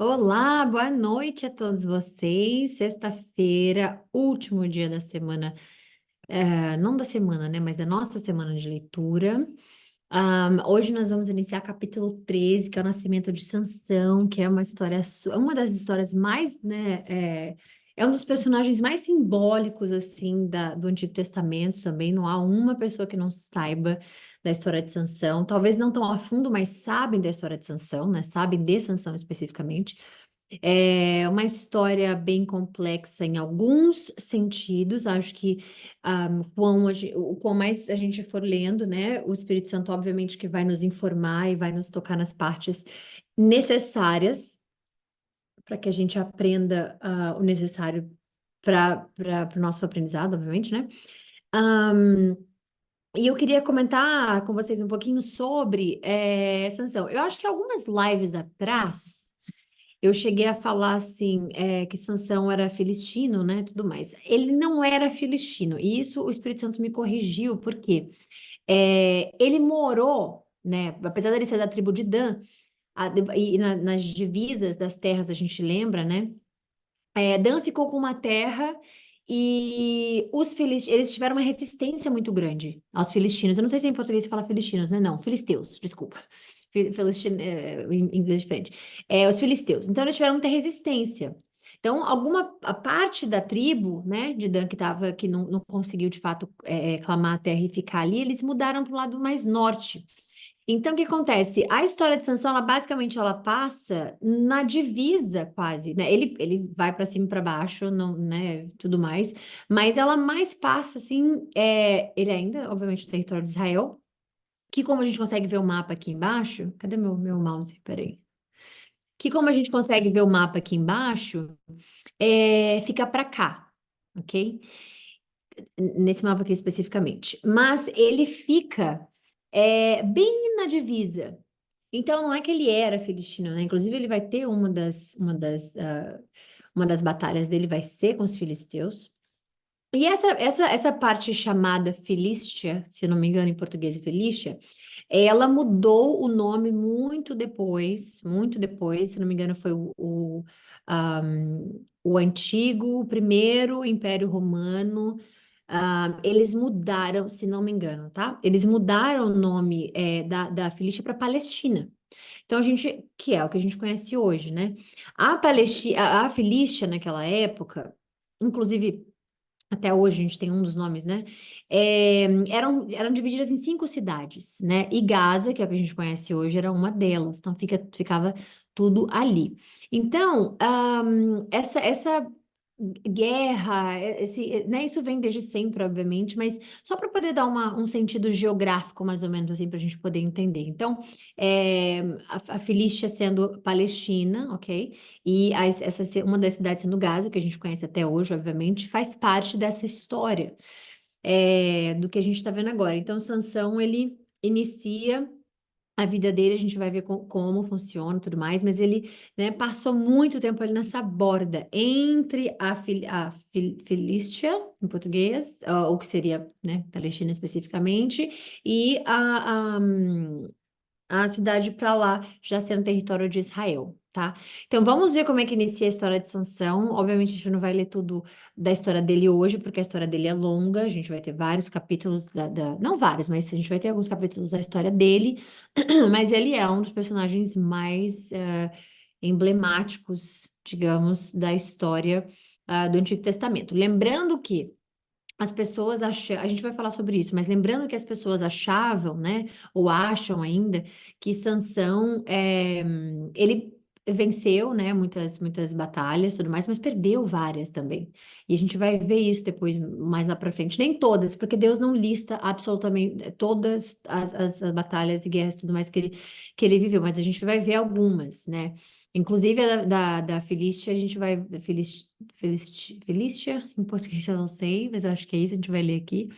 Olá, boa noite a todos vocês. Sexta-feira, último dia da semana, não da semana, né, mas da nossa semana de leitura. Hoje nós vamos iniciar capítulo 13, que é o nascimento de Sansão, que é uma história, uma das histórias mais, né, é um dos personagens mais simbólicos, assim, do Antigo Testamento também. Não há uma pessoa que não saiba da história de Sansão. Talvez não tão a fundo, mas sabem da história de Sansão, né, sabem de Sansão especificamente. É uma história bem complexa em alguns sentidos. Acho que o quão mais a gente for lendo, né, o Espírito Santo, obviamente, que vai nos informar e vai nos tocar nas partes necessárias para que a gente aprenda o necessário para o nosso aprendizado, obviamente, né? Ahm, e eu queria comentar com vocês um pouquinho sobre Sansão. Eu acho que algumas lives atrás. Eu cheguei a falar assim, que Sansão era filistino, né, tudo mais. Ele não era filistino, e isso o Espírito Santo me corrigiu, porque ele morou, né, apesar dele ser da tribo de Dan, nas divisas das terras, a gente lembra, né, Dan ficou com uma terra e eles tiveram uma resistência muito grande aos filistinos. Eu não sei se em português se fala filistinos, né? Não, filisteus, desculpa. Em inglês é diferente. Os filisteus. Então eles tiveram muita resistência. Então, a parte da tribo, né, de Dan que não conseguiu de fato clamar a terra e ficar ali, eles mudaram para o lado mais norte. Então, o que acontece? A história de Sansão, ela passa na divisa quase, né? Ele vai para cima e para baixo, não, né, tudo mais, mas ela mais passa assim, ele ainda, obviamente, no território de Israel, que como a gente consegue ver o mapa aqui embaixo, cadê meu mouse? Peraí. Que como a gente consegue ver o mapa aqui embaixo, fica para cá, ok? Nesse mapa aqui especificamente. Mas ele fica bem na divisa. Então, não é que ele era filistino, né? Inclusive, ele vai ter uma das batalhas dele vai ser com os filisteus. E essa parte chamada Filístia, se eu não me engano, em português é Filístia, ela mudou o nome muito depois, se não me engano, foi o antigo, o primeiro Império Romano. Eles mudaram, se não me engano, tá? Eles mudaram o nome da Filístia para Palestina. Então, que é o que a gente conhece hoje, né? A Filístia naquela época, inclusive. Até hoje a gente tem um dos nomes, né? Eram divididas em 5 cidades, né? E Gaza, que é o que a gente conhece hoje, era uma delas. Então ficava tudo ali. Então, essa guerra, né? Isso vem desde sempre, obviamente, mas só para poder dar um sentido geográfico, mais ou menos assim, para a gente poder entender. Então, a Filístia sendo Palestina, ok? E uma das cidades sendo Gaza, que a gente conhece até hoje, obviamente, faz parte dessa história do que a gente está vendo agora. Então, Sansão, ele inicia a vida dele, a gente vai ver como funciona e tudo mais, mas ele, né, passou muito tempo ali nessa borda entre Filístia, em português, ou que seria, né, Palestina especificamente, e a cidade para lá já sendo território de Israel, tá? Então vamos ver como é que inicia a história de Sansão. Obviamente a gente não vai ler tudo da história dele hoje, porque a história dele é longa, a gente vai ter vários capítulos não vários, mas a gente vai ter alguns capítulos da história dele, mas ele é um dos personagens mais emblemáticos, digamos, da história do Antigo Testamento. Lembrando que as pessoas acham, a gente vai falar sobre isso, mas lembrando que as pessoas achavam, né, ou acham ainda, que Sansão, ele venceu, né, muitas batalhas, tudo mais, mas perdeu várias também. E a gente vai ver isso depois, mais lá para frente. Nem todas, porque Deus não lista absolutamente todas as batalhas e guerras, tudo mais que ele viveu, mas a gente vai ver algumas, né? Inclusive a da Filístia, a gente vai. Felícia, em português eu não sei, mas eu acho que é isso, a gente vai ler aqui.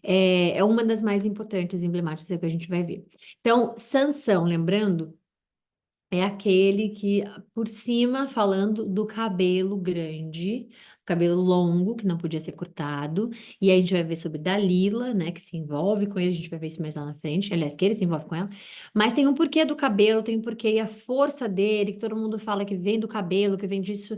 É uma das mais importantes, emblemáticas, é o que a gente vai ver. Então, Sansão, lembrando, é aquele que, por cima, falando do cabelo grande, cabelo longo, que não podia ser cortado. E aí a gente vai ver sobre Dalila, né, que se envolve com ele, a gente vai ver isso mais lá na frente. Aliás, que ele se envolve com ela. Mas tem um porquê do cabelo, tem um porquê e a força dele, que todo mundo fala que vem do cabelo, que vem disso.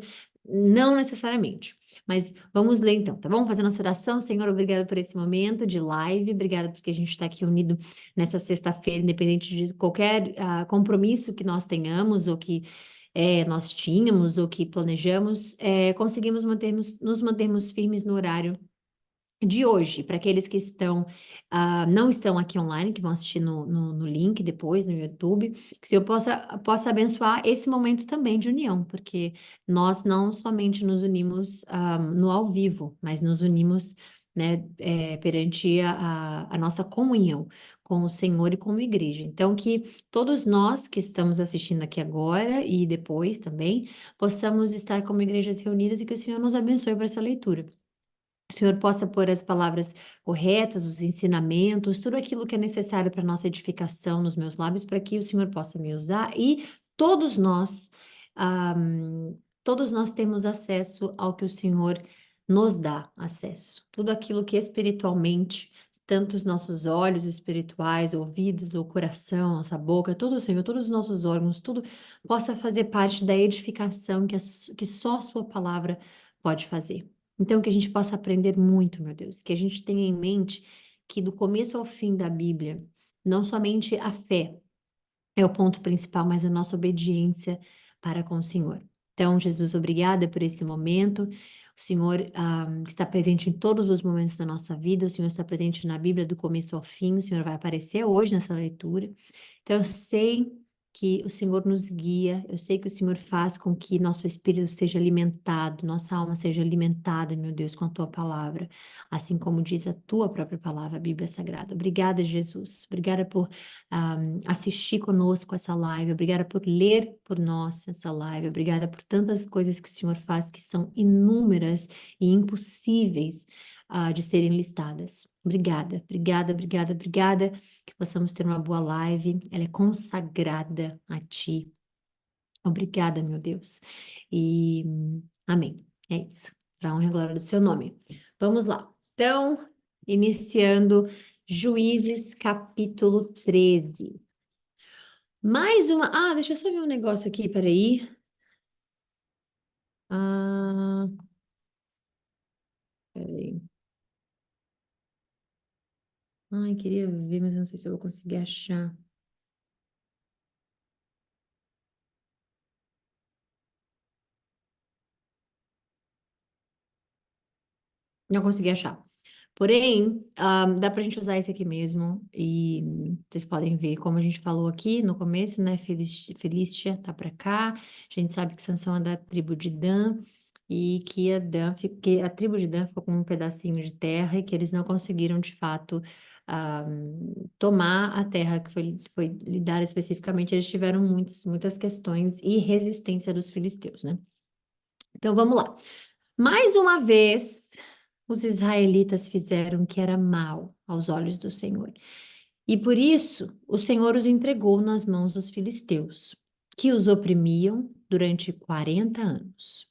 Não necessariamente. Mas vamos ler então, tá bom? Fazer nossa oração. Senhor, obrigada por esse momento de live, obrigada porque a gente está aqui unido nessa sexta-feira, independente de qualquer compromisso que nós tenhamos ou que nós tínhamos ou que planejamos, conseguimos nos mantermos firmes no horário de hoje, para aqueles que não estão aqui online, que vão assistir no link depois, no YouTube, que o Senhor possa abençoar esse momento também de união, porque nós não somente nos unimos no ao vivo, mas nos unimos, né, perante a nossa comunhão com o Senhor e como igreja. Então, que todos nós que estamos assistindo aqui agora e depois também, possamos estar como igrejas reunidas e que o Senhor nos abençoe para essa leitura. O Senhor possa pôr as palavras corretas, os ensinamentos, tudo aquilo que é necessário para nossa edificação nos meus lábios, para que o Senhor possa me usar e todos nós, todos nós temos acesso ao que o Senhor nos dá acesso. Tudo aquilo que espiritualmente, tanto os nossos olhos espirituais, ouvidos, ou coração, nossa boca, tudo, Senhor, todos os nossos órgãos, tudo possa fazer parte da edificação que só a Sua palavra pode fazer. Então, que a gente possa aprender muito, meu Deus, que a gente tenha em mente que do começo ao fim da Bíblia, não somente a fé é o ponto principal, mas a nossa obediência para com o Senhor. Então, Jesus, obrigada por esse momento. O Senhor que está presente em todos os momentos da nossa vida, o Senhor está presente na Bíblia do começo ao fim, o Senhor vai aparecer hoje nessa leitura. Então, eu sei que o Senhor nos guia, eu sei que o Senhor faz com que nosso espírito seja alimentado, nossa alma seja alimentada, meu Deus, com a tua palavra, assim como diz a tua própria palavra, a Bíblia Sagrada. Obrigada, Jesus. Obrigada por assistir conosco essa live, obrigada por ler por nós essa live, obrigada por tantas coisas que o Senhor faz que são inúmeras e impossíveis de serem listadas. Obrigada, obrigada, obrigada, obrigada, que possamos ter uma boa live, ela é consagrada a Ti. Obrigada, meu Deus. E amém. É isso. Para a honra e glória do Seu nome. Vamos lá. Então, iniciando Juízes capítulo 13. Mais uma. Ah, deixa eu só ver um negócio aqui, peraí. Ah, peraí. Ai, queria ver, mas eu não sei se eu vou conseguir achar. Não consegui achar. Porém, dá para a gente usar esse aqui mesmo. E vocês podem ver, como a gente falou aqui no começo, né? Felícia tá para cá. A gente sabe que Sansão é da tribo de Dan. E que a tribo de Dan ficou com um pedacinho de terra e que eles não conseguiram, de fato, tomar a terra que foi lhe dada especificamente. Eles tiveram muitas questões e resistência dos filisteus, né? Então, vamos lá. Mais uma vez, os israelitas fizeram o que era mal aos olhos do Senhor. E por isso, o Senhor os entregou nas mãos dos filisteus, que os oprimiam durante 40 anos.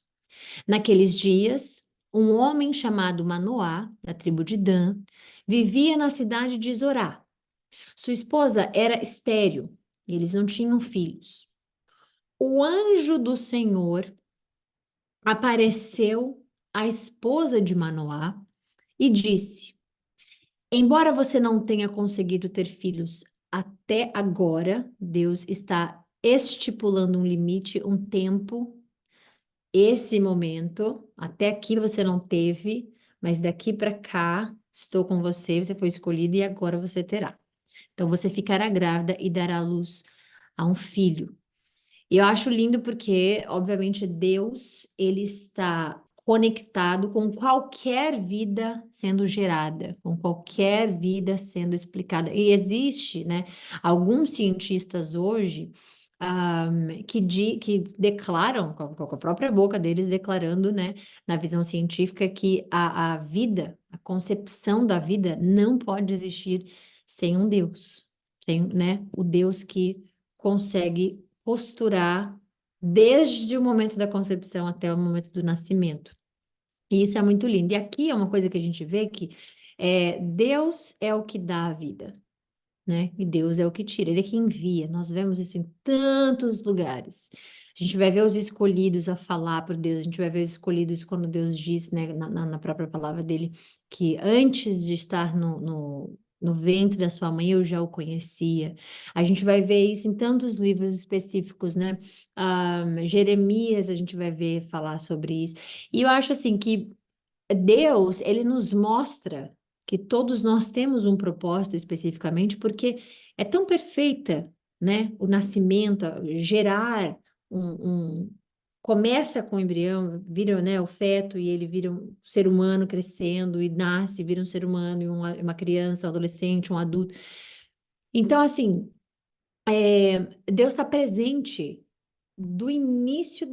Naqueles dias, um homem chamado Manoá, da tribo de Dan, vivia na cidade de Zorá. Sua esposa era estéril e eles não tinham filhos. O anjo do Senhor apareceu à esposa de Manoá e disse: Embora você não tenha conseguido ter filhos até agora, Deus está estipulando um limite, um tempo, esse momento, até aqui você não teve, mas daqui para cá estou com você, você foi escolhido e agora você terá. Então você ficará grávida e dará à luz a um filho. E eu acho lindo porque, obviamente, Deus, ele está conectado com qualquer vida sendo gerada, com qualquer vida sendo explicada. E existe, né, alguns cientistas hoje que declaram, com a própria boca deles, declarando, né, na visão científica, que a vida, a concepção da vida não pode existir sem um Deus, sem, né, o Deus que consegue costurar desde o momento da concepção até o momento do nascimento. E isso é muito lindo. E aqui é uma coisa que a gente vê que Deus é o que dá a vida, né? E Deus é o que tira, Ele é que envia. Nós vemos isso em tantos lugares. A gente vai ver os escolhidos a falar por Deus, a gente vai ver os escolhidos quando Deus diz, né, na própria palavra dele, que antes de estar no ventre da sua mãe eu já o conhecia. A gente vai ver isso em tantos livros específicos, né? Jeremias, a gente vai ver falar sobre isso. E eu acho assim que Deus, ele nos mostra que todos nós temos um propósito especificamente, porque é tão perfeita, né? O nascimento, gerar começa com o embrião, vira, né, o feto e ele vira um ser humano crescendo e nasce, vira um ser humano e uma criança, um adolescente, um adulto. Então, assim, Deus está presente do início,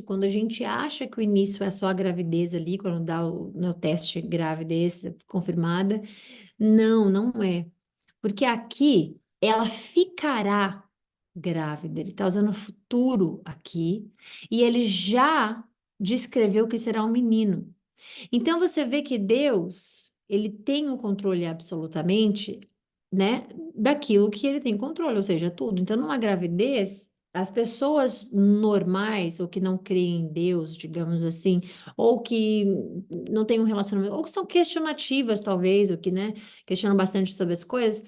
quando a gente acha que o início é só a gravidez ali, quando dá no teste gravidez confirmada, não é. Porque aqui ela ficará grávida. Ele está usando o futuro aqui e ele já descreveu que será um menino. Então você vê que Deus, ele tem o controle absolutamente, né, daquilo que ele tem controle, ou seja, tudo. Então, numa gravidez, as pessoas normais ou que não creem em Deus, digamos assim, ou que não têm um relacionamento, ou que são questionativas, talvez, ou que, né, questionam bastante sobre as coisas,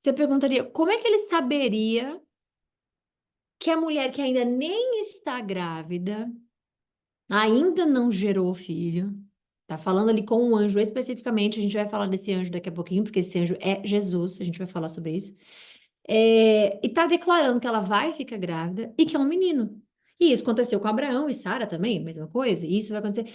você perguntaria, como é que ele saberia que a mulher que ainda nem está grávida, ainda não gerou filho, tá falando ali com um anjo especificamente, a gente vai falar desse anjo daqui a pouquinho, porque esse anjo é Jesus, a gente vai falar sobre isso. E tá declarando que ela vai ficar grávida e que é um menino. E isso aconteceu com Abraão e Sara também, mesma coisa. E isso vai acontecer.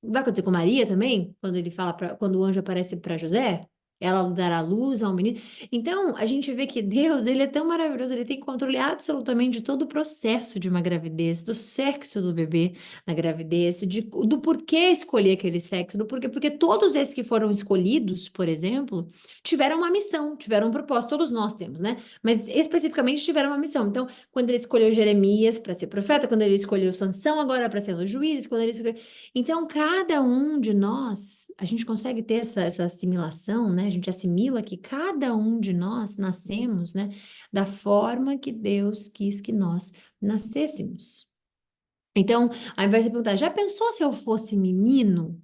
Vai acontecer com Maria também, quando ele fala quando o anjo aparece para José, ela dará luz a um menino. Então, a gente vê que Deus, ele é tão maravilhoso, ele tem controle absolutamente de todo o processo de uma gravidez, do sexo do bebê na gravidez, do porquê escolher aquele sexo, do porquê, porque todos esses que foram escolhidos, por exemplo, tiveram uma missão, tiveram um propósito, todos nós temos, né? Mas especificamente tiveram uma missão. Então, quando ele escolheu Jeremias para ser profeta, quando ele escolheu Sansão agora para ser um juiz, quando ele escolheu então, cada um de nós, a gente consegue ter essa assimilação, né? A gente assimila que cada um de nós nascemos, né? Da forma que Deus quis que nós nascêssemos. Então, ao invés de perguntar, já pensou se eu fosse menino?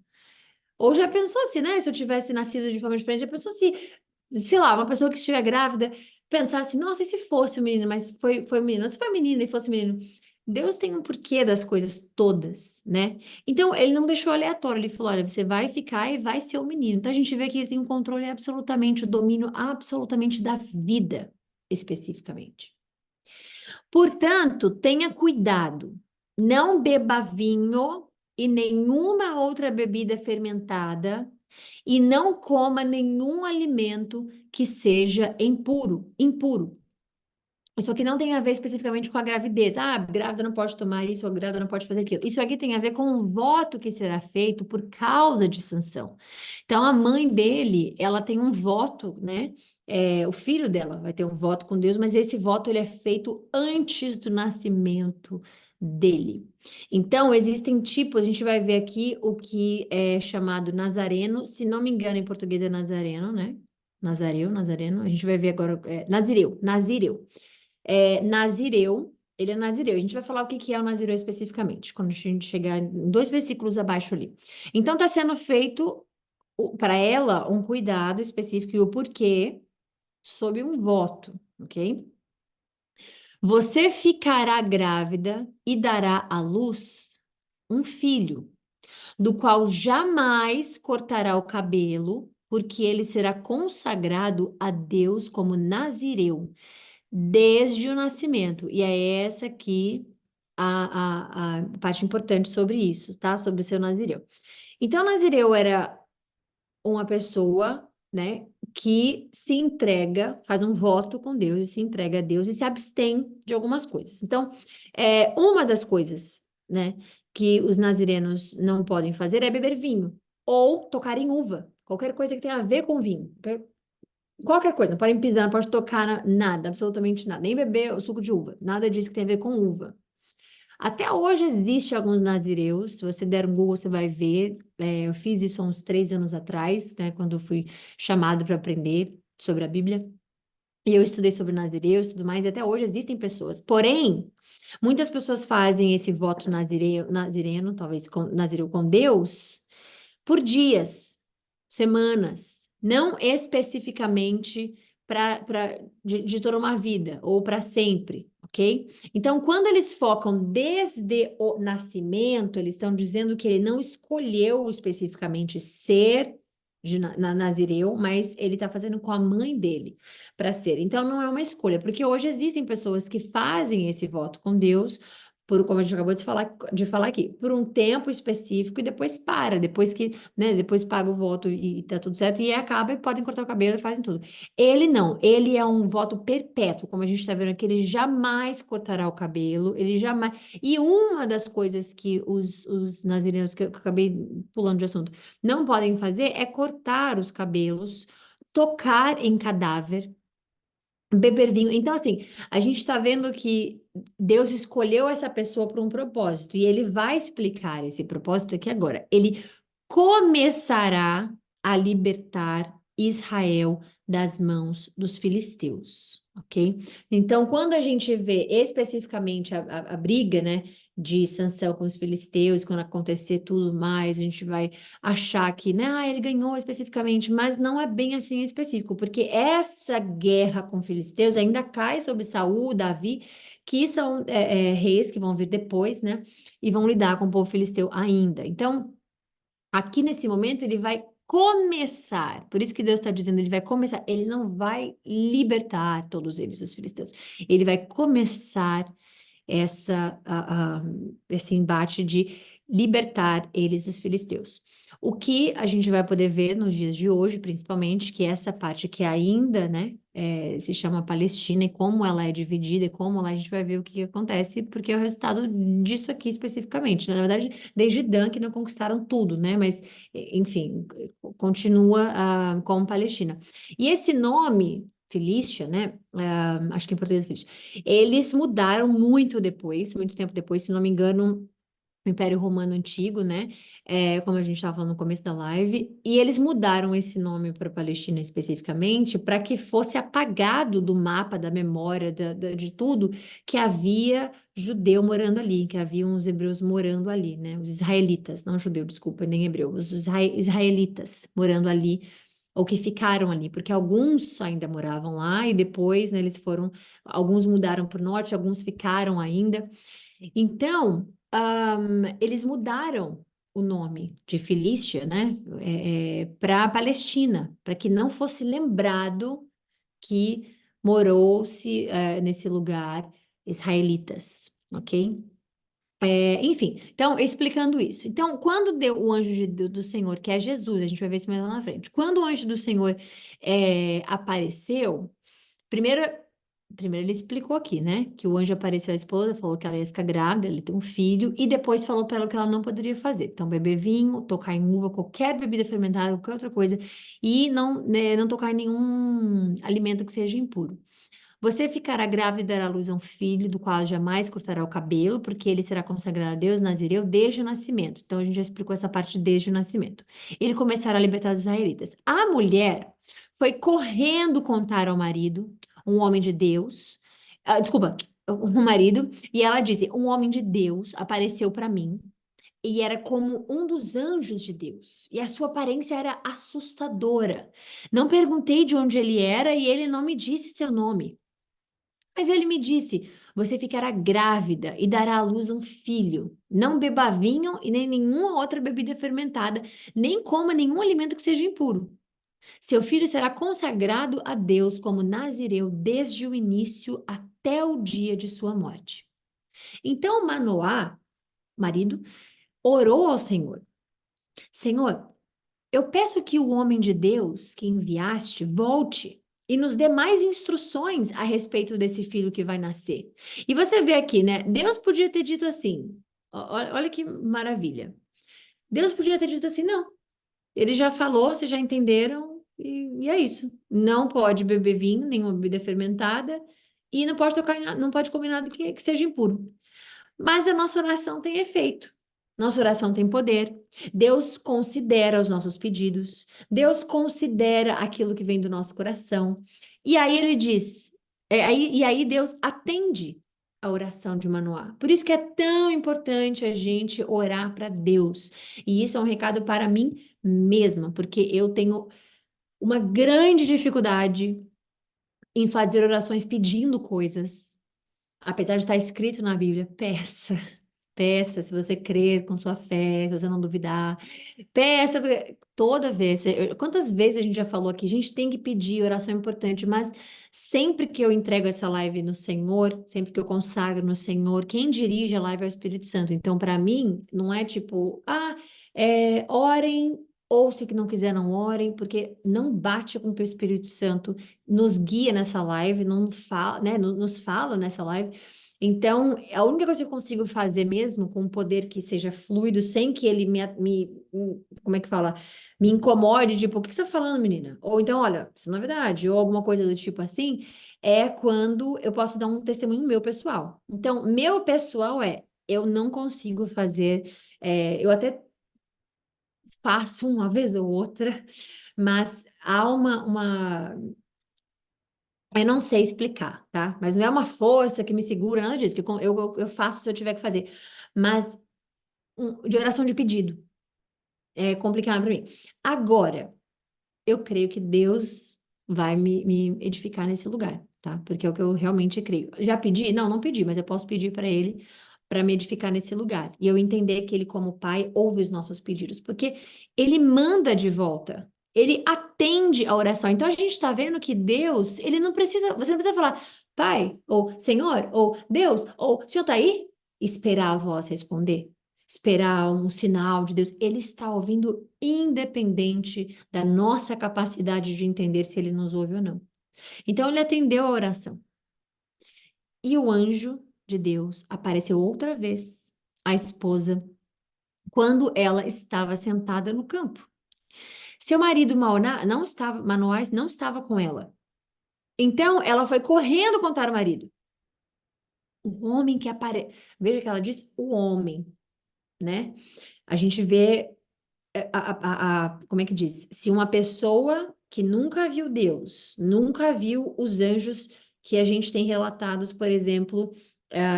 Ou já pensou se, né? Se eu tivesse nascido de forma diferente, já pensou se, sei lá, uma pessoa que estiver grávida pensasse, nossa, e se fosse um menino, mas foi um menino? Se foi menina e fosse menino? Deus tem um porquê das coisas todas, né? Então, ele não deixou aleatório, ele falou: olha, você vai ficar e vai ser o menino. Então, a gente vê que ele tem um controle absolutamente, o domínio absolutamente da vida, especificamente. Portanto, tenha cuidado, não beba vinho e nenhuma outra bebida fermentada, e não coma nenhum alimento que seja impuro. Isso aqui não tem a ver especificamente com a gravidez. Ah, grávida não pode tomar isso, ou grávida não pode fazer aquilo. Isso aqui tem a ver com o voto que será feito por causa de sanção. Então, a mãe dele, ela tem um voto, né? O filho dela vai ter um voto com Deus, mas esse voto ele é feito antes do nascimento dele. Então, existem tipos, a gente vai ver aqui o que é chamado nazareno, se não me engano, em português é nazareno, né? Nazareu, nazareno, a gente vai ver agora, nazireu. Nazireu, ele é nazireu. A gente vai falar o que que é o nazireu especificamente, quando a gente chegar em 2 versículos abaixo ali. Então, está sendo feito para ela um cuidado específico e o porquê sob um voto, ok? Você ficará grávida e dará à luz um filho, do qual jamais cortará o cabelo, porque ele será consagrado a Deus como nazireu desde o nascimento. E é essa aqui a parte importante sobre isso, tá? Sobre o seu nazireu. Então, o nazireu era uma pessoa, né, que se entrega, faz um voto com Deus e se entrega a Deus e se abstém de algumas coisas. Então, uma das coisas, né, que os nazirenos não podem fazer é beber vinho ou tocar em uva, qualquer coisa que tenha a ver com vinho. Qualquer coisa, não podem pisar, não pode tocar nada, absolutamente nada, nem beber o suco de uva, nada disso que tem a ver com uva. Até hoje existe alguns nazireus, se você der um Google, você vai ver. Eu fiz isso há uns 3 anos atrás, né, quando eu fui chamada para aprender sobre a Bíblia. E eu estudei sobre nazireus e tudo mais, e até hoje existem pessoas. Porém, muitas pessoas fazem esse voto nazireno, talvez nazireu com Deus, por dias, semanas, não especificamente de toda uma vida ou para sempre, ok? Então, quando eles focam desde o nascimento, eles estão dizendo que ele não escolheu especificamente ser nazireu, mas ele está fazendo com a mãe dele para ser. Então, não é uma escolha, porque hoje existem pessoas que fazem esse voto com Deus como a gente acabou de falar aqui, por um tempo específico e depois para, depois que, né, depois paga o voto e tá tudo certo, e acaba e podem cortar o cabelo e fazem tudo. Ele não, ele é um voto perpétuo, como a gente está vendo aqui, ele jamais cortará o cabelo, ele jamais. E uma das coisas que os nazirenos, que eu acabei pulando de assunto, não podem fazer é cortar os cabelos, tocar em cadáver. Beber vinho. Então, assim, a gente está vendo que Deus escolheu essa pessoa para um propósito e ele vai explicar esse propósito aqui agora. Ele começará a libertar Israel das mãos dos filisteus, ok? Então, quando a gente vê especificamente a briga, né, de Sansão com os filisteus, quando acontecer tudo mais, a gente vai achar que, né, ele ganhou especificamente, mas não é bem assim específico, porque essa guerra com filisteus ainda cai sobre Saul, Davi, que são reis que vão vir depois, né, e vão lidar com o povo filisteu ainda. Então, aqui nesse momento ele vai começar, por isso que Deus está dizendo, ele vai começar, ele não vai libertar todos eles, os filisteus, ele vai começar esse embate de libertar eles dos filisteus. O que a gente vai poder ver nos dias de hoje, principalmente, que é essa parte que ainda, né, se chama Palestina e como ela é dividida e como lá a gente vai ver o que acontece, porque é o resultado disso aqui especificamente, né? Na verdade, desde Dan que não conquistaram tudo, né? Mas, enfim, continua como Palestina. E esse nome Filístia, né? Acho que em português é Filístia. Eles mudaram muito depois, muito tempo depois, se não me engano, o Império Romano Antigo, né? Como a gente estava falando no começo da live, e eles mudaram esse nome para Palestina especificamente para que fosse apagado do mapa, da memória, de tudo, que havia judeu morando ali, que havia uns hebreus morando ali, né? Os israelitas, não judeu, desculpa, nem hebreu, os israelitas morando ali ou que ficaram ali, porque alguns ainda moravam lá e depois, né, eles foram, alguns mudaram para o norte, alguns ficaram ainda. Então, eles mudaram o nome de Filístia, né, para Palestina, para que não fosse lembrado que morou-se nesse lugar israelitas, ok? Enfim, então, explicando isso. Então, quando deu o anjo do Senhor, que é Jesus, a gente vai ver isso mais lá na frente. Quando o anjo do Senhor apareceu, primeiro, primeiro ele explicou aqui, né? Que o anjo apareceu à esposa, falou que ela ia ficar grávida, ele tem um filho, e depois falou para ela o que ela não poderia fazer. Então, beber vinho, tocar em uva, qualquer bebida fermentada, qualquer outra coisa, e não, né, não tocar em nenhum alimento que seja impuro. Você ficará grávida e dará à luz a um filho, do qual jamais cortará o cabelo, porque ele será consagrado a Deus, nazireu, desde o nascimento. Então, a gente já explicou essa parte desde o nascimento. Ele começará a libertar os israelitas. A mulher foi correndo contar ao marido, um homem de Deus, desculpa, um marido, e ela disse: Um homem de Deus apareceu para mim. E era como um dos anjos de Deus. E a sua aparência era assustadora. Não perguntei de onde ele era e ele não me disse seu nome. Mas ele me disse: Você ficará grávida e dará à luz a um filho. Não beba vinho e nem nenhuma outra bebida fermentada, nem coma nenhum alimento que seja impuro. Seu filho será consagrado a Deus como nazireu desde o início até o dia de sua morte. Então Manoá, marido, orou ao Senhor: Senhor, eu peço que o homem de Deus que enviaste volte e nos dê mais instruções a respeito desse filho que vai nascer. E você vê aqui, né? Deus podia ter dito assim: olha que maravilha. Deus podia ter dito assim: não, ele já falou, vocês já entenderam, e é isso. Não pode beber vinho, nenhuma bebida fermentada, e não pode tocar, não pode comer nada que seja impuro. Mas a nossa oração tem efeito. Nossa oração tem poder. Deus considera os nossos pedidos. Deus considera aquilo que vem do nosso coração. E aí ele diz, e aí Deus atende a oração de Manoá. Por isso que é tão importante a gente orar para Deus. E isso é um recado para mim mesma, porque eu tenho uma grande dificuldade em fazer orações pedindo coisas. Apesar de estar escrito na Bíblia, peça. Peça, se você crer com sua fé, se você não duvidar. Peça, porque toda vez. Quantas vezes a gente já falou aqui? A gente tem que pedir, oração é importante, mas sempre que eu entrego essa live no Senhor, sempre que eu consagro no Senhor, quem dirige a live é o Espírito Santo. Então, para mim, não é tipo, orem, ou se que não quiser, não orem, porque não bate com o que o Espírito Santo nos guia nessa live, não fala, né, nos fala nessa live. Então, a única coisa que eu consigo fazer mesmo com um poder que seja fluido, sem que ele como é que fala? Me incomode, tipo, o que você está falando, menina? Ou então, olha, isso não é verdade, ou alguma coisa do tipo assim, é quando eu posso dar um testemunho meu pessoal. Então, meu pessoal eu não consigo fazer, eu até faço uma vez ou outra, mas há eu não sei explicar, tá? Mas não é uma força que me segura, nada disso, que eu faço se eu tiver que fazer. Mas de oração de pedido é complicado para mim. Agora, eu creio que Deus vai me edificar nesse lugar, tá? Porque é o que eu realmente creio. Já pedi? Não, não pedi, mas eu posso pedir para Ele para me edificar nesse lugar. E eu entender que Ele, como Pai, ouve os nossos pedidos, porque Ele manda de volta. Ele atende a oração. Então a gente está vendo que Deus, ele não precisa, você não precisa falar, Pai, ou Senhor, ou Deus, ou o Senhor está aí? Esperar a voz responder. Esperar um sinal de Deus. Ele está ouvindo independente da nossa capacidade de entender se ele nos ouve ou não. Então ele atendeu a oração. E o anjo de Deus apareceu outra vez à esposa quando ela estava sentada no campo. Seu marido Manoás não estava com ela. Então ela foi correndo contar ao marido. O homem que aparece. Veja que ela diz o homem, né? A gente vê como é que diz? Se uma pessoa que nunca viu Deus, nunca viu os anjos que a gente tem relatados, por exemplo,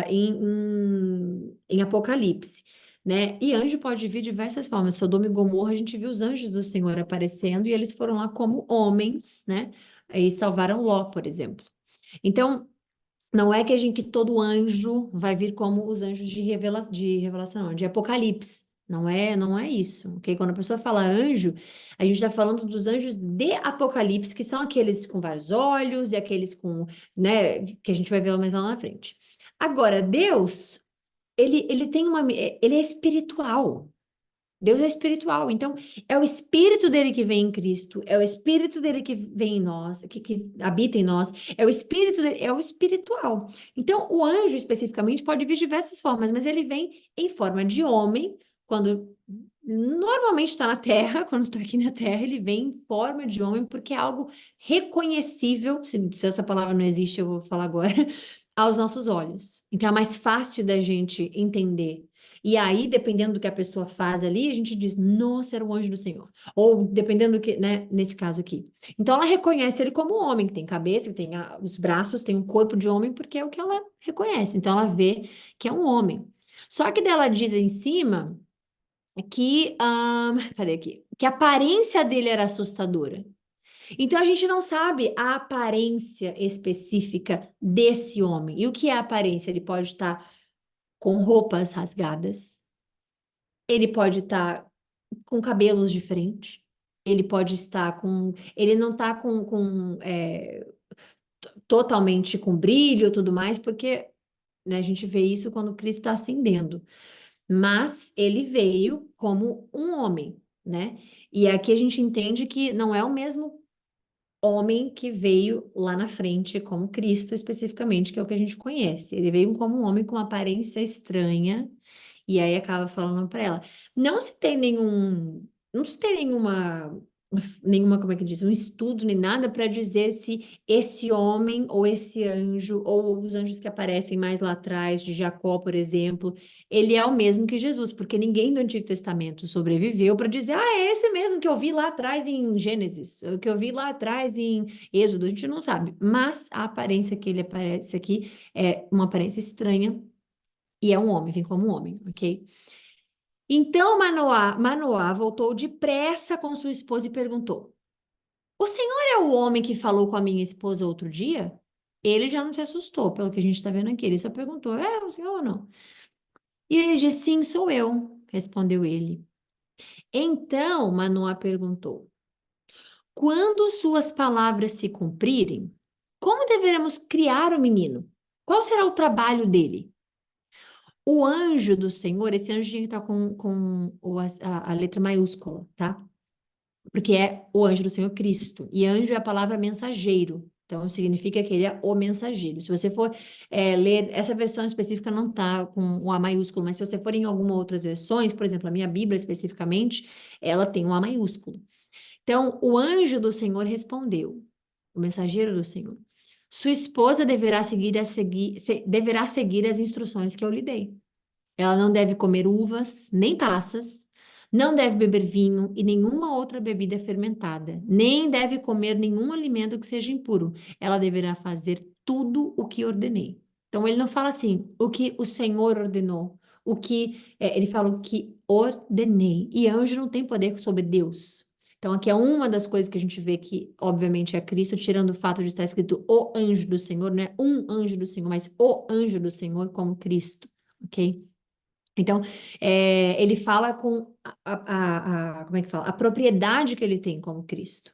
em Apocalipse, né? E anjo pode vir de diversas formas. Sodoma e Gomorra, a gente viu os anjos do Senhor aparecendo e eles foram lá como homens, né? E salvaram Ló, por exemplo. Então, não é que que todo anjo vai vir como os anjos de revelação, não, de Apocalipse. Não é isso, ok? Quando a pessoa fala anjo, a gente está falando dos anjos de Apocalipse, que são aqueles com vários olhos e aqueles com, né, que a gente vai ver mais lá na frente. Agora, Deus, ele tem ele é espiritual. Deus é espiritual, então é o espírito dele que vem em Cristo, é o espírito dele que vem em nós, que habita em nós, é o espírito dele, é o espiritual. Então, o anjo especificamente pode vir de diversas formas, mas ele vem em forma de homem, quando normalmente está na terra, quando está aqui na terra, ele vem em forma de homem, porque é algo reconhecível, se essa palavra não existe, eu vou falar agora, aos nossos olhos. Então, é mais fácil da gente entender. E aí, dependendo do que a pessoa faz ali, a gente diz, nossa, era o anjo do Senhor. Ou dependendo do que, né, nesse caso aqui. Então, ela reconhece ele como homem, que tem cabeça, que tem os braços, tem um corpo de homem, porque é o que ela reconhece. Então, ela vê que é um homem. Só que dela diz em cima que, cadê aqui? Que a aparência dele era assustadora. Então, a gente não sabe a aparência específica desse homem. E o que é a aparência? Ele pode estar com roupas rasgadas. Ele pode estar com cabelos diferentes. Ele pode estar com. Ele não está totalmente com brilho e tudo mais, porque né, a gente vê isso quando Cristo está ascendendo. Mas ele veio como um homem, né? E aqui a gente entende que não é o mesmo homem que veio lá na frente, como Cristo especificamente, que é o que a gente conhece. Ele veio como um homem com uma aparência estranha. E aí acaba falando para ela. Não se tem nenhuma nenhuma, como é que diz, um estudo nem nada para dizer se esse homem ou esse anjo, ou os anjos que aparecem mais lá atrás, de Jacó, por exemplo, ele é o mesmo que Jesus, porque ninguém do Antigo Testamento sobreviveu para dizer, ah, é esse mesmo que eu vi lá atrás em Gênesis, o que eu vi lá atrás em Êxodo, a gente não sabe, mas a aparência que ele aparece aqui é uma aparência estranha e é um homem, vem como um homem, ok? Então Manoá voltou depressa com sua esposa e perguntou: O senhor é o homem que falou com a minha esposa outro dia? Ele já não se assustou, pelo que a gente está vendo aqui. Ele só perguntou: É o senhor ou não? E ele disse: Sim, sou eu, respondeu ele. Então Manoá perguntou: Quando suas palavras se cumprirem, como deveremos criar o menino? Qual será o trabalho dele? O anjo do Senhor, esse anjo tinha que estar com a letra maiúscula, tá? Porque é o anjo do Senhor Cristo. E anjo é a palavra mensageiro. Então, significa que ele é o mensageiro. Se você for ler, essa versão específica não está com o A maiúsculo, mas se você for em alguma outras versões, por exemplo, a minha Bíblia especificamente, ela tem um A maiúsculo. Então, o anjo do Senhor respondeu, o mensageiro do Senhor, sua esposa deverá seguir as instruções que eu lhe dei. Ela não deve comer uvas, nem passas, não deve beber vinho e nenhuma outra bebida fermentada, nem deve comer nenhum alimento que seja impuro. Ela deverá fazer tudo o que ordenei. Então, ele não fala assim, o que o Senhor ordenou, ele fala o que ordenei. E anjo não tem poder sobre Deus. Então, aqui é uma das coisas que a gente vê que, obviamente, é Cristo, tirando o fato de estar escrito o anjo do Senhor, não é um anjo do Senhor, mas o anjo do Senhor como Cristo, ok? Então, ele fala com como é que fala? A propriedade que ele tem como Cristo.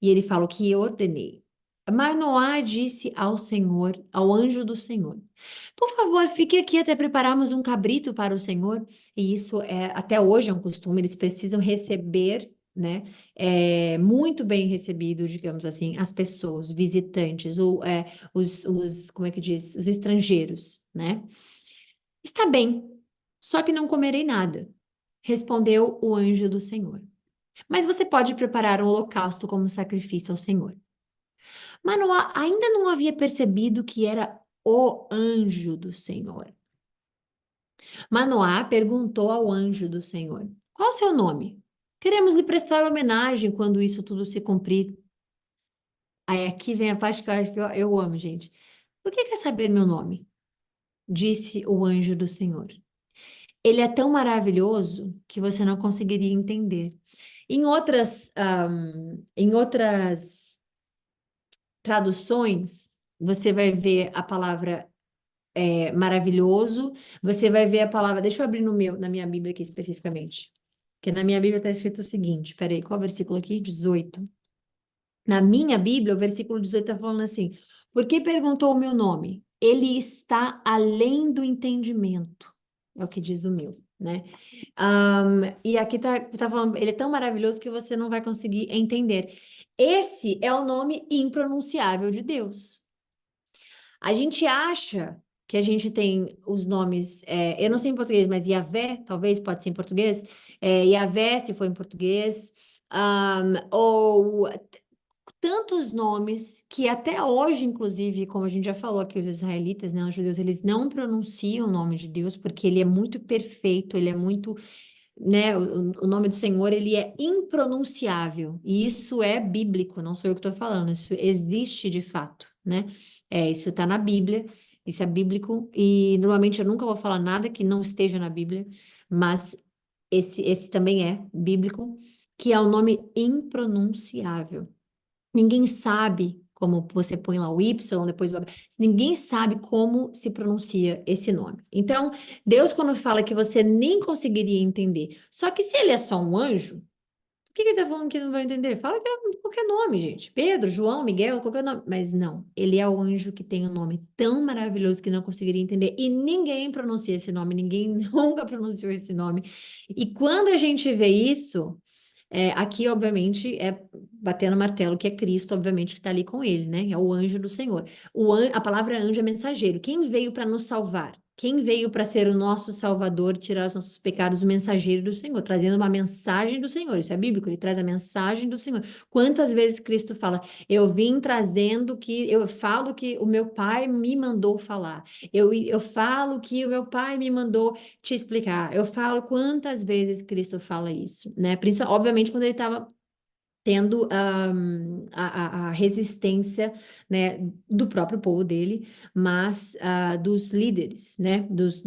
E ele fala o que eu ordenei. Manoá disse ao Senhor, ao anjo do Senhor: Por favor, fique aqui até prepararmos um cabrito para o Senhor. E isso até hoje é um costume, eles precisam receber, né? Muito bem recebido, digamos assim, as pessoas, visitantes, ou como é que diz? Os estrangeiros, né? Está bem, só que não comerei nada, respondeu o anjo do Senhor. Mas você pode preparar um holocausto como sacrifício ao Senhor. Manoá ainda não havia percebido que era o anjo do Senhor. Manoá perguntou ao anjo do Senhor: Qual o seu nome? Queremos lhe prestar homenagem quando isso tudo se cumprir. Aí aqui vem a parte que eu amo, gente. Por que quer saber meu nome? Disse o anjo do Senhor. Ele é tão maravilhoso que você não conseguiria entender. Em outras traduções, você vai ver a palavra maravilhoso, você vai ver a palavra. Deixa eu abrir na minha Bíblia aqui especificamente. Porque na minha Bíblia está escrito o seguinte: peraí, qual versículo aqui? 18. Na minha Bíblia, o versículo 18 está falando assim: Por que perguntou o meu nome? Ele está além do entendimento. É o que diz o meu, né? E aqui tá falando, ele é tão maravilhoso que você não vai conseguir entender. Esse é o nome impronunciável de Deus. A gente acha que a gente tem os nomes, eu não sei em português, mas Yahvé, talvez pode ser em português, Yahvé, se for em português, ou tantos nomes que até hoje, inclusive, como a gente já falou aqui, os israelitas, né, os judeus, eles não pronunciam o nome de Deus porque ele é muito perfeito, ele é muito, né, o nome do Senhor, ele é impronunciável, e isso é bíblico, não sou eu que estou falando, isso existe de fato, né? Isso está na Bíblia, isso é bíblico, e normalmente eu nunca vou falar nada que não esteja na Bíblia, mas esse também é bíblico, que é o nome impronunciável. Ninguém sabe como você põe lá o Y, depois o H. Ninguém sabe como se pronuncia esse nome. Então, Deus, quando fala que você nem conseguiria entender, só que se ele é só um anjo, por que ele está falando que não vai entender? Fala que é qualquer nome, gente. Pedro, João, Miguel, qualquer nome. Mas não, ele é o anjo que tem um nome tão maravilhoso que não conseguiria entender. E ninguém pronuncia esse nome, ninguém nunca pronunciou esse nome. E quando a gente vê isso. Aqui, obviamente, é batendo martelo, que é Cristo, obviamente, que está ali com ele, né? É o anjo do Senhor. A palavra anjo é mensageiro. Quem veio para nos salvar? Quem veio para ser o nosso Salvador, tirar os nossos pecados, o mensageiro do Senhor, trazendo uma mensagem do Senhor. Isso é bíblico, ele traz a mensagem do Senhor. Quantas vezes Cristo fala, eu vim trazendo que, eu falo que o meu Pai me mandou falar. Eu falo que o meu Pai me mandou te explicar. Eu falo quantas vezes Cristo fala isso, né? Principalmente, obviamente, quando ele estava tendo a resistência, né, do próprio povo dele, mas dos líderes, né, dos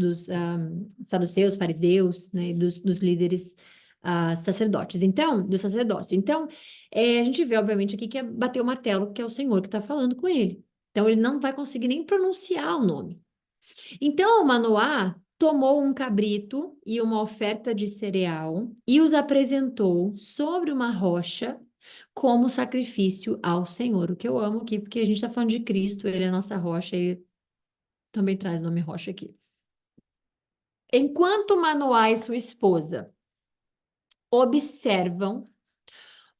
saduceus, fariseus, né, dos líderes sacerdotes. Então, do sacerdócio. Então, a gente vê, obviamente, aqui que é bater o martelo, que é o Senhor que está falando com ele. Então, ele não vai conseguir nem pronunciar o nome. Então, Manoá tomou um cabrito e uma oferta de cereal e os apresentou sobre uma rocha como sacrifício ao Senhor. O que eu amo aqui, porque a gente está falando de Cristo, ele é a nossa rocha, ele também traz o nome rocha aqui. Enquanto Manoá e sua esposa observam,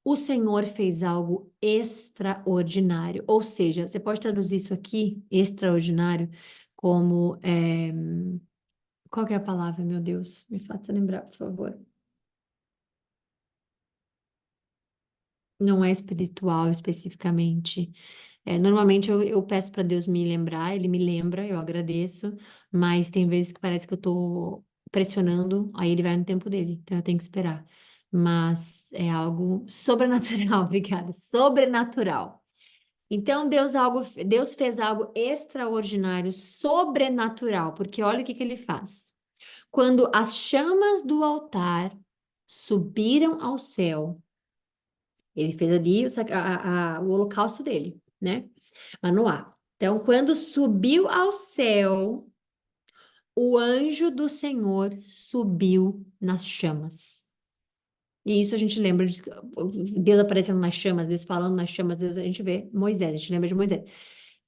o Senhor fez algo extraordinário. Ou seja, você pode traduzir isso aqui, extraordinário, como qual que é a palavra, meu Deus? Me faça lembrar, por favor. Não é espiritual especificamente. Normalmente eu peço para Deus me lembrar, ele me lembra, eu agradeço, mas tem vezes que parece que eu estou pressionando, aí ele vai no tempo dele, então eu tenho que esperar. Mas é algo sobrenatural, obrigada, sobrenatural. Então Deus fez algo extraordinário, sobrenatural, porque olha o que que ele faz. Quando as chamas do altar subiram ao céu, ele fez ali o holocausto dele, né? Manoá. Então, quando subiu ao céu, o anjo do Senhor subiu nas chamas. E isso a gente lembra de Deus aparecendo nas chamas, Deus falando nas chamas, Deus, a gente vê Moisés, a gente lembra de Moisés.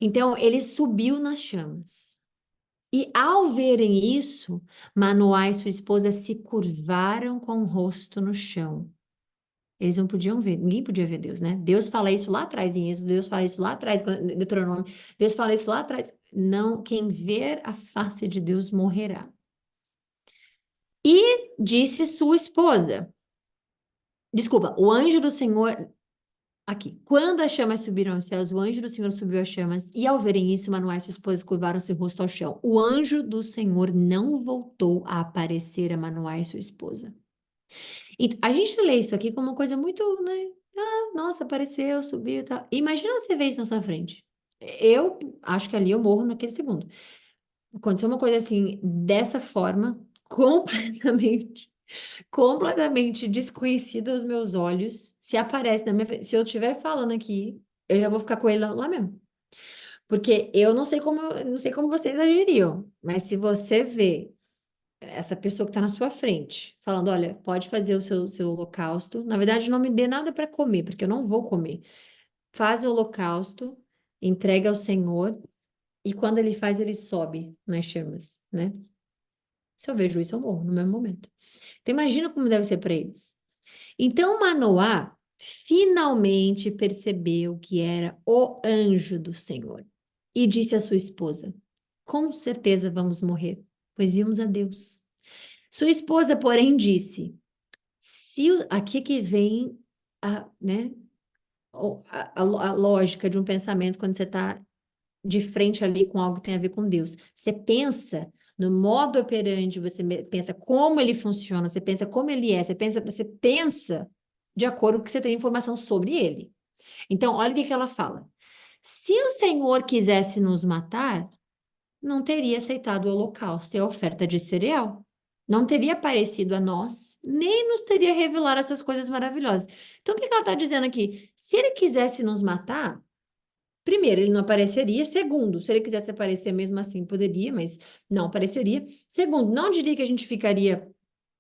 Então, ele subiu nas chamas. E ao verem isso, Manoá e sua esposa se curvaram com o rosto no chão. Eles não podiam ver, ninguém podia ver Deus, né? Deus fala isso lá atrás em Êxodo, Deus fala isso lá atrás em Deuteronômio, Deus fala isso lá atrás. Não, quem ver a face de Deus morrerá. E disse sua esposa, desculpa, o anjo do Senhor, aqui, quando as chamas subiram aos céus, o anjo do Senhor subiu às chamas, e ao verem isso, Manoá e sua esposa curvaram-se o rosto ao chão. O anjo do Senhor não voltou a aparecer a Manoá e sua esposa. E a gente lê isso aqui como uma coisa muito, né? Ah, nossa, apareceu, subiu e tal. Imagina você ver isso na sua frente. Eu acho que ali eu morro naquele segundo. Aconteceu uma coisa assim, dessa forma, completamente desconhecida aos meus olhos. Se aparece na minha frente, se eu estiver falando aqui, eu já vou ficar com ele lá mesmo. Porque eu não sei como vocês agiriam, mas se você vê essa pessoa que está na sua frente, falando: olha, pode fazer o seu holocausto. Na verdade, não me dê nada para comer, porque eu não vou comer. Faz o holocausto, entrega ao Senhor, e quando ele faz, ele sobe nas chamas, né? Se eu vejo isso, eu morro no mesmo momento. Então, imagina como deve ser para eles. Então, Manoá finalmente percebeu que era o anjo do Senhor e disse à sua esposa: com certeza vamos morrer, pois vimos a Deus. Sua esposa, porém, disse: se aqui que vem né, a lógica de um pensamento quando você está de frente ali com algo que tem a ver com Deus. Você pensa no modo operandi, pensa como ele funciona, você pensa como ele é, você pensa de acordo com o que você tem informação sobre ele. Então, olha o que que ela fala. Se o Senhor quisesse nos matar, não teria aceitado o holocausto e a oferta de cereal. Não teria aparecido a nós, nem nos teria revelado essas coisas maravilhosas. Então, o que que ela está dizendo aqui? Se ele quisesse nos matar, primeiro, ele não apareceria. Segundo, se ele quisesse aparecer mesmo assim, poderia, mas não apareceria. Segundo, não diria que a gente ficaria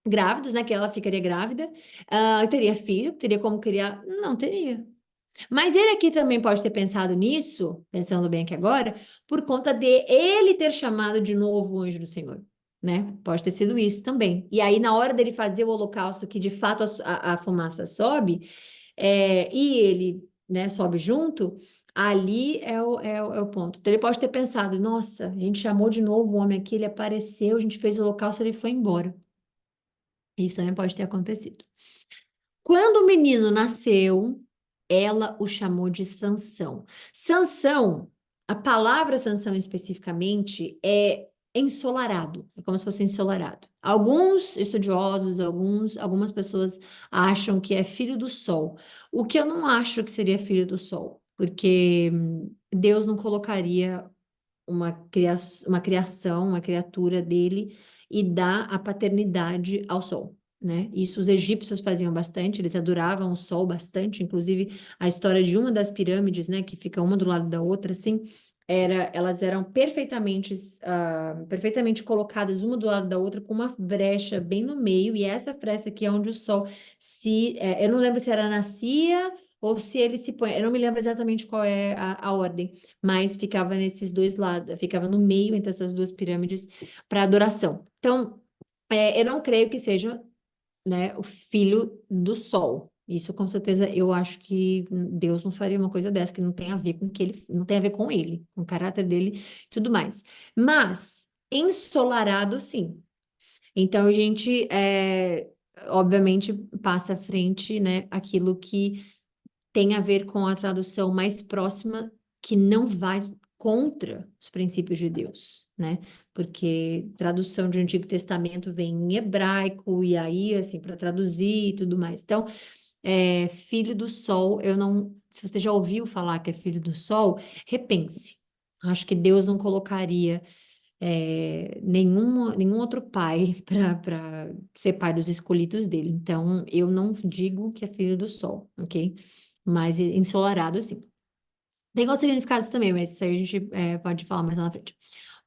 grávidos, né? Que ela ficaria grávida. Teria filho, teria como criar. Não teria. Mas ele aqui também pode ter pensado nisso, pensando bem aqui agora, por conta de ele ter chamado de novo o anjo do Senhor, né? Pode ter sido isso também. E aí, na hora dele fazer o holocausto, que de fato a fumaça sobe, e ele, né, sobe junto, Ali é o ponto. Então, ele pode ter pensado, nossa, a gente chamou de novo o homem aqui, ele apareceu, a gente fez o holocausto, ele foi embora. Isso também pode ter acontecido. Quando o menino nasceu, ela o chamou de Sansão. Sansão, a palavra Sansão especificamente é ensolarado, é como se fosse ensolarado. Alguns estudiosos, algumas pessoas acham que é filho do sol, o que eu não acho que seria filho do sol, porque Deus não colocaria uma criatura dele e dá a paternidade ao sol, né? Isso os egípcios faziam bastante, eles adoravam o sol bastante, inclusive a história de uma das pirâmides, né, que fica uma do lado da outra, assim, elas eram perfeitamente colocadas uma do lado da outra com uma brecha bem no meio, e essa brecha aqui é onde o sol eu não lembro se era nascia ou se ele se põe, eu não me lembro exatamente qual é a ordem, mas ficava nesses dois lados, ficava no meio entre essas duas pirâmides para adoração. Então, eu não creio que seja, né, o filho do sol. Isso com certeza eu acho que Deus não faria uma coisa dessa que não tem a ver com que ele, não tem a ver com ele, com o caráter dele, e tudo mais. Mas ensolarado, sim. Então a gente obviamente passa à frente, né, aquilo que tem a ver com a tradução mais próxima que não vai contra os princípios de Deus, né? Porque tradução de Antigo Testamento vem em hebraico e aí assim para traduzir e tudo mais. Então, filho do sol, eu não, se você já ouviu falar que é filho do sol, repense. Acho que Deus não colocaria nenhum outro pai para ser pai dos escolhidos dele. Então, eu não digo que é filho do sol, ok? Mas ensolarado, sim. Tem outros significados também, mas isso aí a gente pode falar mais lá na frente.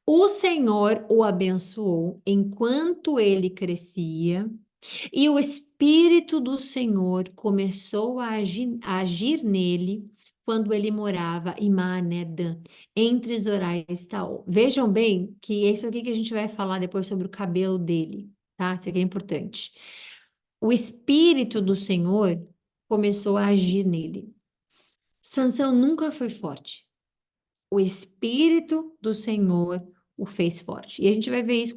O Senhor o abençoou enquanto ele crescia, e o Espírito do Senhor começou a agir nele quando ele morava em Maanedã, entre Zorá e Estaol. Vejam bem que é isso aqui que a gente vai falar depois sobre o cabelo dele, tá? Isso aqui é importante. O Espírito do Senhor começou a agir nele. Sansão nunca foi forte. O Espírito do Senhor o fez forte. E a gente vai ver isso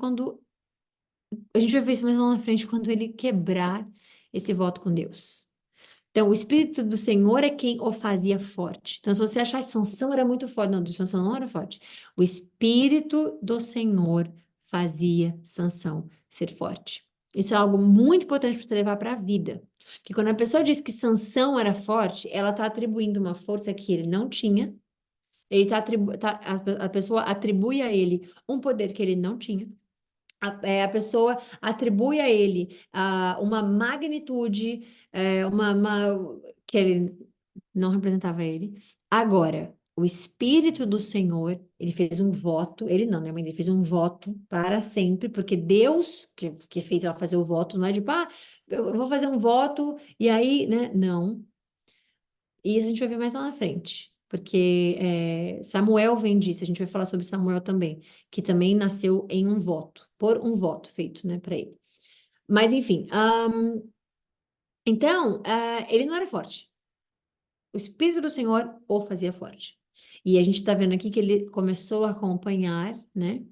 a gente vai ver isso mais lá na frente quando ele quebrar esse voto com Deus. Então, o Espírito do Senhor é quem o fazia forte. Então, se você achar que Sansão era muito forte, não, Sansão não era forte. O Espírito do Senhor fazia Sansão ser forte. Isso é algo muito importante para você levar para a vida. Que quando a pessoa diz que Sansão era forte, ela está atribuindo uma força que ele não tinha. A pessoa atribui a ele um poder que ele não tinha. A pessoa atribui a ele uma magnitude, que ele não representava ele. Agora, o Espírito do Senhor, ele fez um voto, ele não, né, mãe? Ele fez um voto para sempre, porque Deus, que fez ela fazer o voto, não é tipo, eu vou fazer um voto e aí, né? Não. E isso a gente vai ver mais lá na frente, porque Samuel vem disso, a gente vai falar sobre Samuel também, que também nasceu em um voto, por um voto feito, né, para ele. Mas, enfim, então, ele não era forte. O Espírito do Senhor o fazia forte. E a gente está vendo aqui que ele começou a acompanhar, né?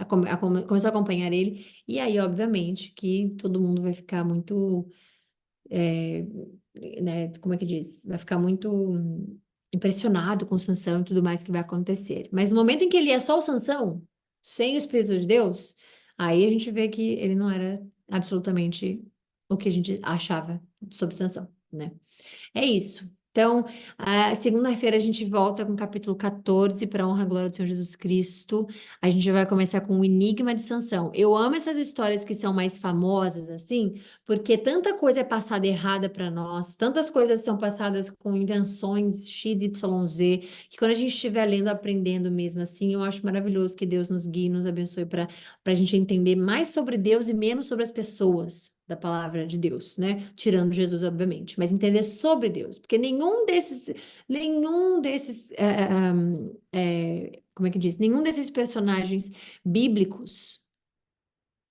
Começou a acompanhar ele, e aí, obviamente, que todo mundo vai ficar muito é, né, como é que diz? Vai ficar muito impressionado com Sansão e tudo mais que vai acontecer. Mas no momento em que ele é só o Sansão, sem o Espírito de Deus, aí a gente vê que ele não era absolutamente o que a gente achava sobre Sansão, né? É isso. Então, segunda-feira a gente volta com o capítulo 14 para a honra e glória do Senhor Jesus Cristo. A gente vai começar com o enigma de Sansão. Eu amo essas histórias que são mais famosas, assim, porque tanta coisa é passada errada para nós, tantas coisas são passadas com invenções X, Y, Z, que quando a gente estiver lendo, aprendendo mesmo assim, eu acho maravilhoso que Deus nos guie, nos abençoe para a gente entender mais sobre Deus e menos sobre as pessoas da palavra de Deus, né? Tirando Jesus, obviamente, mas entender sobre Deus, porque nenhum desses, como é que diz? Nenhum desses personagens bíblicos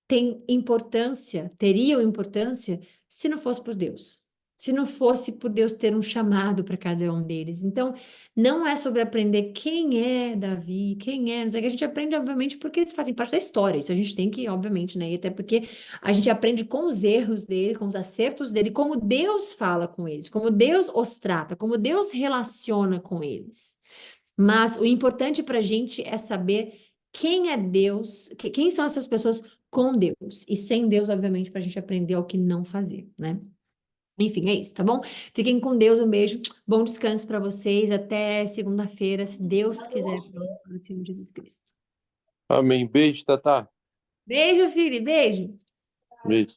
teriam importância se não fosse por Deus. se não fosse por Deus ter um chamado para cada um deles. Então, não é sobre aprender quem é Davi, quem é, não sei o que. A gente aprende, obviamente, porque eles fazem parte da história. Isso a gente tem que, obviamente, né? E até porque a gente aprende com os erros dele, com os acertos dele, como Deus fala com eles, como Deus os trata, como Deus relaciona com eles. Mas o importante para a gente é saber quem é Deus, quem são essas pessoas com Deus. E sem Deus, obviamente, para a gente aprender o que não fazer, né? Enfim, é isso, tá bom? Fiquem com Deus, um beijo, bom descanso para vocês. Até segunda-feira, se Deus quiser, pelo Senhor Jesus Cristo. Amém. Beijo, Tatá. Beijo, filho, beijo. Beijo.